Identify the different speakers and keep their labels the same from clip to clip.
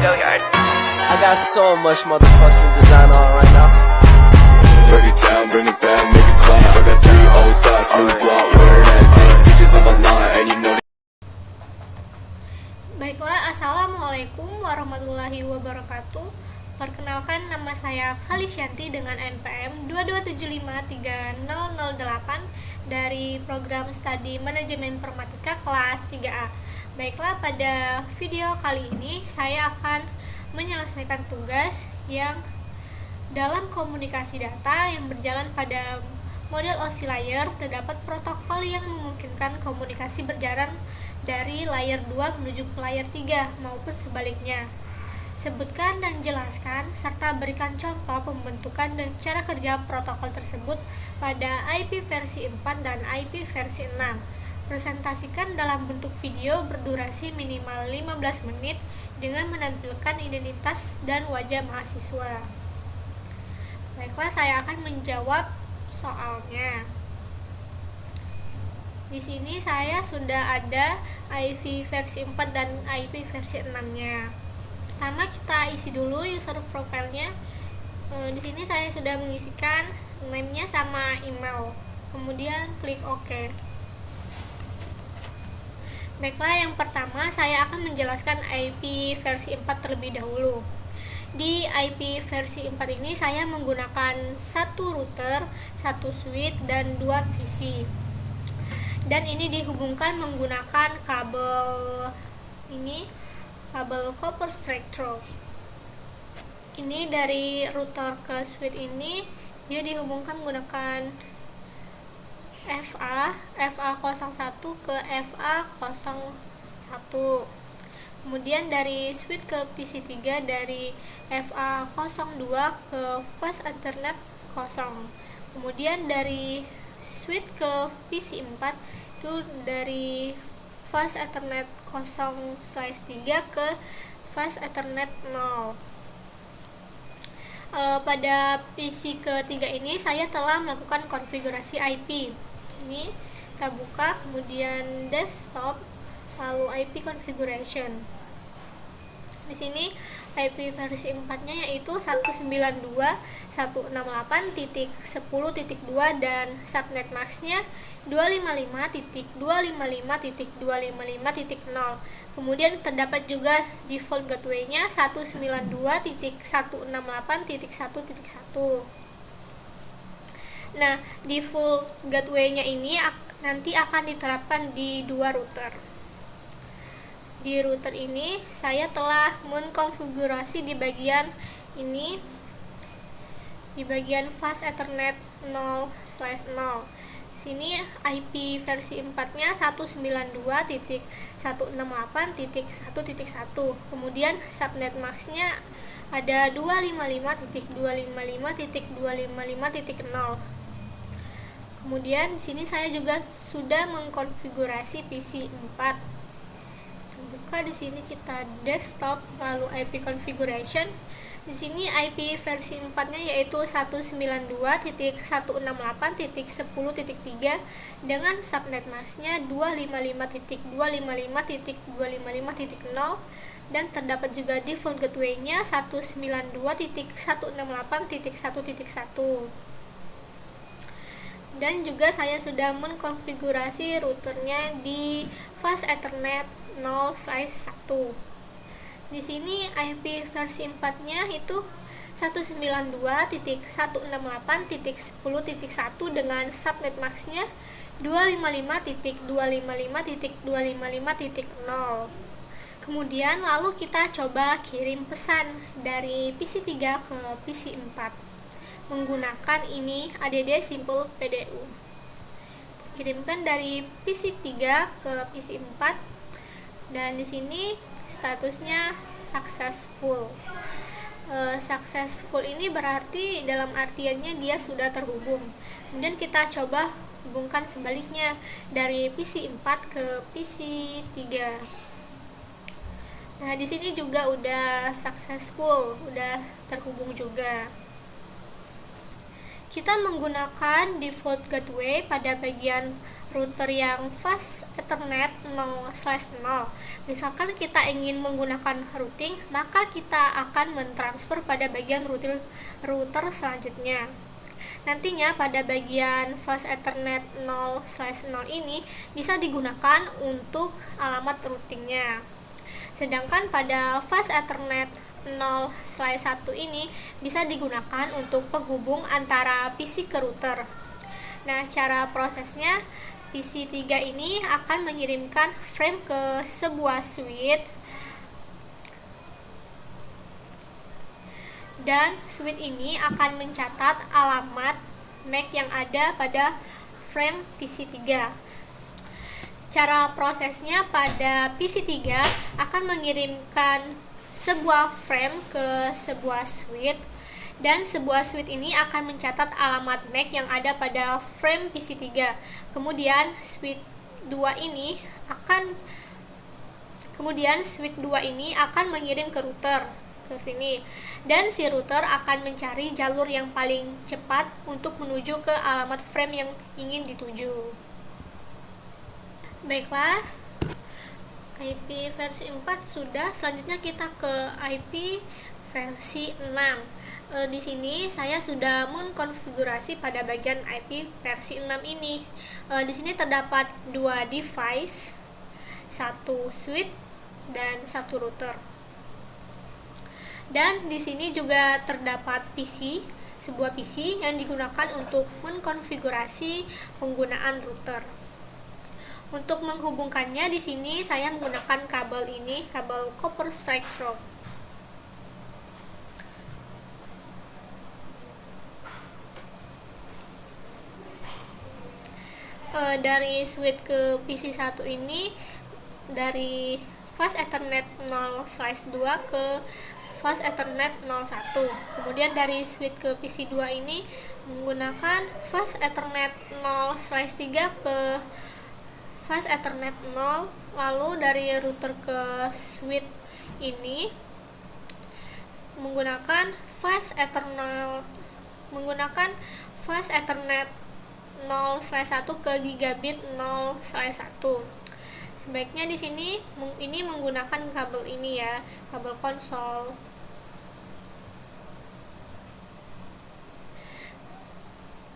Speaker 1: I got so much motherfucking design on right now.
Speaker 2: Break it down, bring it back, make it clap. I got 3 old thoughts, new block, wear that thing. Bitches on my line, and you know.
Speaker 3: Baiklah, Assalamualaikum warahmatullahi wabarakatuh. Perkenalkan, nama saya Khalisyanti dengan NPM 227530008 dari program studi manajemen informatika kelas 3A. Baiklah, pada video kali ini saya akan menyelesaikan tugas yang dalam komunikasi data yang berjalan pada model OSI layer terdapat protokol yang memungkinkan komunikasi berjalan dari layer 2 menuju ke layer 3 maupun sebaliknya. Sebutkan dan jelaskan serta berikan contoh pembentukan dan cara kerja protokol tersebut pada IP versi 4 dan IP versi 6. Presentasikan dalam bentuk video berdurasi minimal 15 menit dengan menampilkan identitas dan wajah mahasiswa. Baiklah, saya akan menjawab soalnya. Di sini saya sudah ada IP versi 4 dan IP versi 6-nya. Pertama kita isi dulu user profile-nya. Di sini saya sudah mengisikan name-nya sama email. Kemudian klik OK. Baiklah, yang pertama saya akan menjelaskan IP versi 4 terlebih dahulu. Di IP versi 4 ini saya menggunakan satu router, satu switch, dan 2 PC. Dan ini dihubungkan menggunakan kabel copper straight through. Ini dari router ke switch ini dia dihubungkan menggunakan FA01 ke FA01. Kemudian dari switch ke PC3 dari FA02 ke fast Ethernet 0. Kemudian dari switch ke PC4 itu dari fast Ethernet 0/3 ke fast Ethernet 0. Pada PC ketiga ini saya telah melakukan konfigurasi IP. Ini kita buka, kemudian desktop, lalu IP configuration. Di sini IP versi 4-nya yaitu 192.168.10.2 dan subnet max-nya 255.255.255.0. Kemudian terdapat juga default gateway-nya 192.168.1.1. Nah, default gateway-nya ini nanti akan diterapkan di 2 router. Di router ini saya telah mengkonfigurasi di bagian ini, di bagian fast Ethernet 0/0. Sini IP versi 4-nya 192.168.1.1. Kemudian subnet max-nya ada 255.255.255.0. Kemudian di sini saya juga sudah mengkonfigurasi PC 4. Buka di sini kita desktop, lalu IP configuration. Di sini IP versi 4-nya yaitu 192.168.10.3 dengan subnet max-nya 255.255.255.0 dan terdapat juga default gateway-nya 192.168.1.1. Dan juga saya sudah mengkonfigurasi routernya di fast Ethernet 0/1. Di sini IP versi 4-nya itu 192.168.10.1 dengan subnet max-nya 255.255.255.0. Kemudian lalu kita coba kirim pesan dari PC3 ke PC4 menggunakan ini ADD Simple PDU. Kirimkan dari PC3 ke PC4 dan di sini statusnya successful. Successful ini berarti dalam artiannya dia sudah terhubung. Kemudian kita coba hubungkan sebaliknya dari PC4 ke PC3. Nah, di sini juga udah successful, udah terhubung juga. Kita menggunakan default gateway pada bagian router yang fast Ethernet 0/0. Misalkan kita ingin menggunakan routing, maka kita akan mentransfer pada bagian router selanjutnya. Nantinya pada bagian fast Ethernet 0/0 ini bisa digunakan untuk alamat routingnya. Sedangkan pada fast Ethernet 0/1 ini bisa digunakan untuk penghubung antara PC ke router. Nah, cara prosesnya, PC 3 ini akan mengirimkan frame ke sebuah switch, dan switch ini akan mencatat alamat MAC yang ada pada frame PC 3. Cara prosesnya, pada PC 3 akan mengirimkan sebuah frame ke sebuah switch, dan sebuah switch ini akan mencatat alamat MAC yang ada pada frame PC 3. Kemudian switch 2 ini akan mengirim ke router ke sini, dan si router akan mencari jalur yang paling cepat untuk menuju ke alamat frame yang ingin dituju. Baiklah, IP versi 4 sudah. Selanjutnya kita ke IP versi 6. Di sini saya sudah mengkonfigurasi pada bagian IP versi 6 ini. Di sini terdapat 2 device, 1 switch dan 1 router. Dan di sini juga terdapat sebuah PC yang digunakan untuk mengkonfigurasi penggunaan router. Untuk menghubungkannya, di sini saya menggunakan kabel ini, kabel copper straight through. Dari switch ke PC 1 ini, dari fast Ethernet 0/2 ke fast Ethernet 01. Kemudian dari switch ke PC 2 ini menggunakan fast Ethernet 0/3 ke fast Ethernet 0. Lalu dari router ke switch ini menggunakan fast Ethernet 0/1 ke gigabit 0/1. Sebaiknya di sini ini menggunakan kabel ini ya, kabel konsol.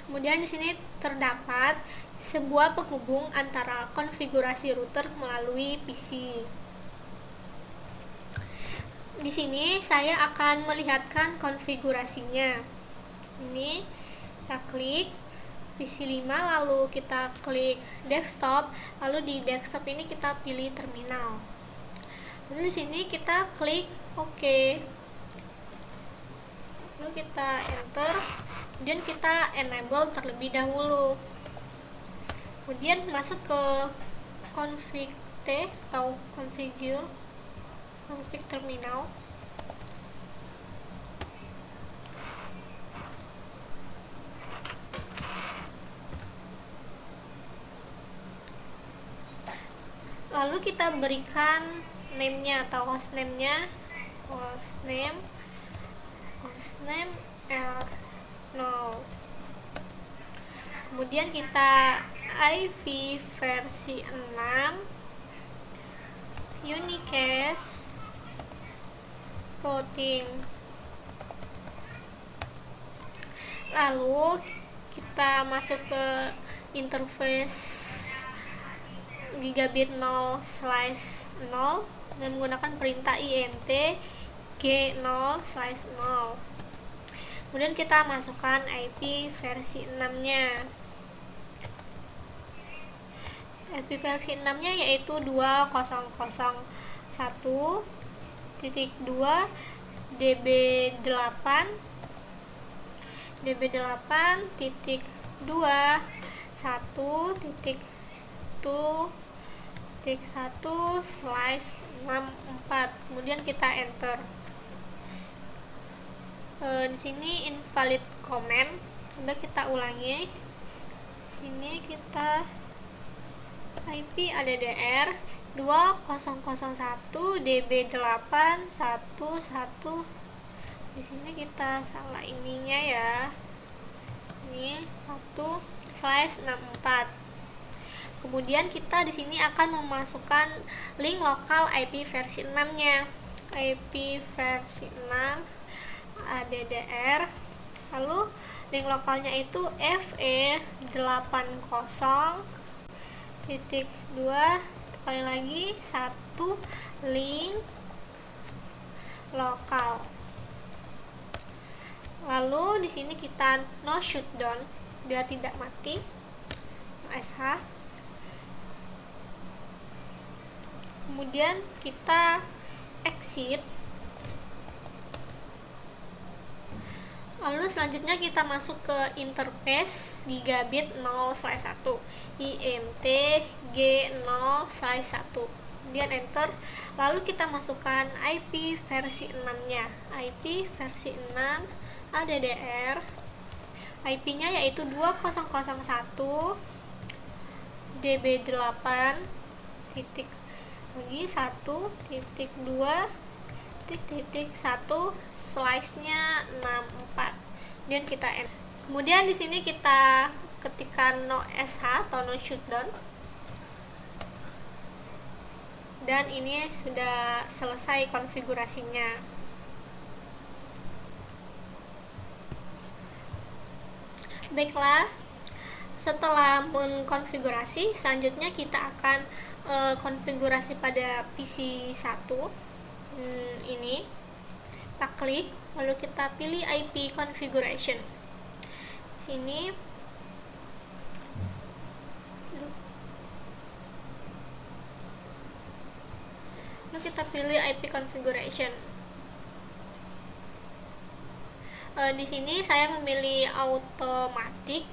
Speaker 3: Kemudian di sini terdapat sebuah penghubung antara konfigurasi router melalui PC. Di sini saya akan melihatkan konfigurasinya. Ini kita klik PC 5, lalu kita klik desktop, lalu di desktop ini kita pilih terminal. Lalu di sini kita klik OK. Lalu kita enter, kemudian kita enable terlebih dahulu. Kemudian masuk ke config atau config terminal. Lalu kita berikan name-nya atau hostname-nya, hostname R0. Kemudian kita IP versi 6, unicast routing. Lalu kita masuk ke interface gigabit 0/0 dan menggunakan perintah int g0/0. Kemudian kita masukkan IP versi 6-nya. IP versi 6-nya yaitu 2001.2 db8.2.1.1/64. Kemudian kita enter. Di sini invalid comment. Coba kita ulangi. Sini kita IP ADDR 2001 db8.1.1. Di sini kita salah ininya ya. Ini 1/64. Kemudian kita di sini akan memasukkan link lokal IP versi 6-nya. IP versi 6 ADDR. Lalu link lokalnya itu FE80.2 kali lagi 1 link lokal. Lalu di sini kita no shutdown biar tidak mati. SH. Kemudian kita exit. Lalu selanjutnya kita masuk ke interface gigabit 0/1 INT G0/1. Kemudian enter. Lalu kita masukkan IP versi 6-nya. IP versi 6 ADDR. IP-nya yaitu 2001 DB8 titik lagi 1.2.1 slice-nya 64. Kemudian kita enter. Kemudian di sini kita ketikkan no SH atau no shutdown. Dan ini sudah selesai konfigurasinya. Baiklah, setelah mengkonfigurasi, selanjutnya kita akan konfigurasi pada PC 1 ini. Kita klik, lalu kita pilih IP configuration. Sini lalu kita pilih IP configuration. Di sini saya memilih automatic.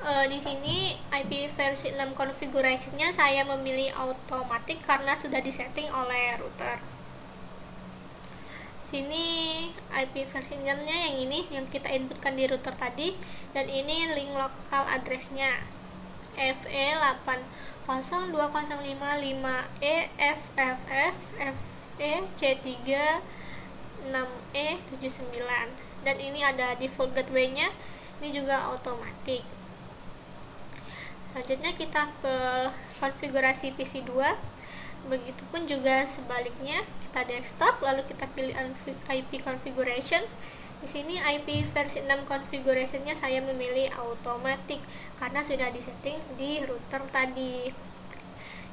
Speaker 3: Di sini IP versi 6 configuration-nya saya memilih automatic karena sudah disetting oleh router. Sini IP versi 6-nya yang ini yang kita inputkan di router tadi, dan ini link lokal address-nya FE80.5EFFFEC3 6E79, dan ini ada default gateway-nya, ini juga automatic. Selanjutnya kita ke konfigurasi PC 2. Begitupun juga sebaliknya, kita desktop lalu kita pilih IP configuration. Di sini IP versi 6 configuration-nya saya memilih automatic karena sudah disetting di router tadi.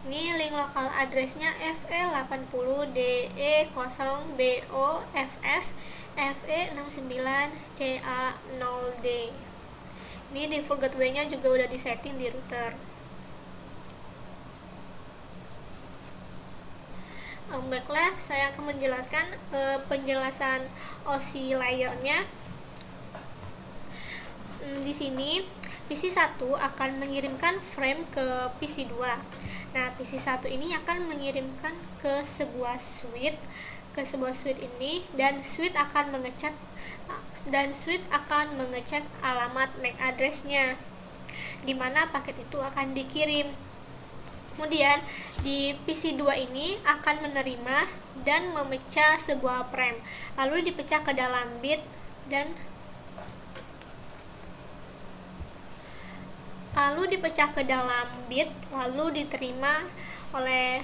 Speaker 3: Ini link lokal address-nya FE80DE0BOFF FE69CA0D. Ini default gateway-nya juga udah disetting di router. Baiklah, saya akan menjelaskan penjelasan OSI layer-nya. Di sini PC 1 akan mengirimkan frame ke PC 2. Nah, PC 1 ini akan mengirimkan ke sebuah switch ini, dan switch akan mengecek alamat MAC address-nya di mana paket itu akan dikirim. Kemudian di PC 2 ini akan menerima dan memecah sebuah frame, lalu dipecah ke dalam bit lalu diterima oleh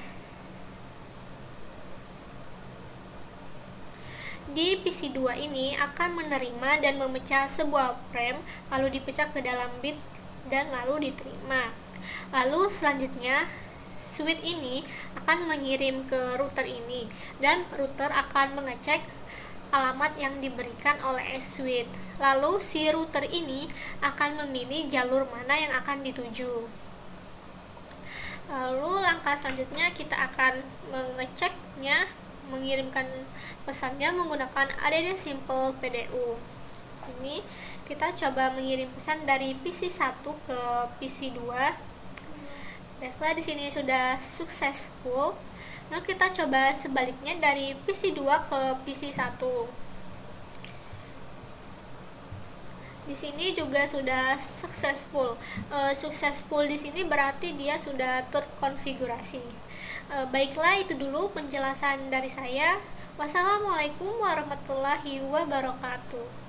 Speaker 3: di PC 2 ini akan menerima dan memecah sebuah frame, lalu dipecah ke dalam bit dan lalu diterima. Lalu selanjutnya switch ini akan mengirim ke router ini, dan router akan mengecek alamat yang diberikan oleh switch. Lalu si router ini akan memilih jalur mana yang akan dituju. Lalu langkah selanjutnya kita akan mengeceknya, mengirimkan pesannya menggunakan add simple PDU. Sini kita coba mengirim pesan dari PC 1 ke PC 2. Baiklah, di sini sudah successful. Lalu kita coba sebaliknya dari PC 2 ke PC 1. Di sini juga sudah successful. Successful di sini berarti dia sudah terkonfigurasi. Baiklah, itu dulu penjelasan dari saya. Wassalamualaikum warahmatullahi wabarakatuh.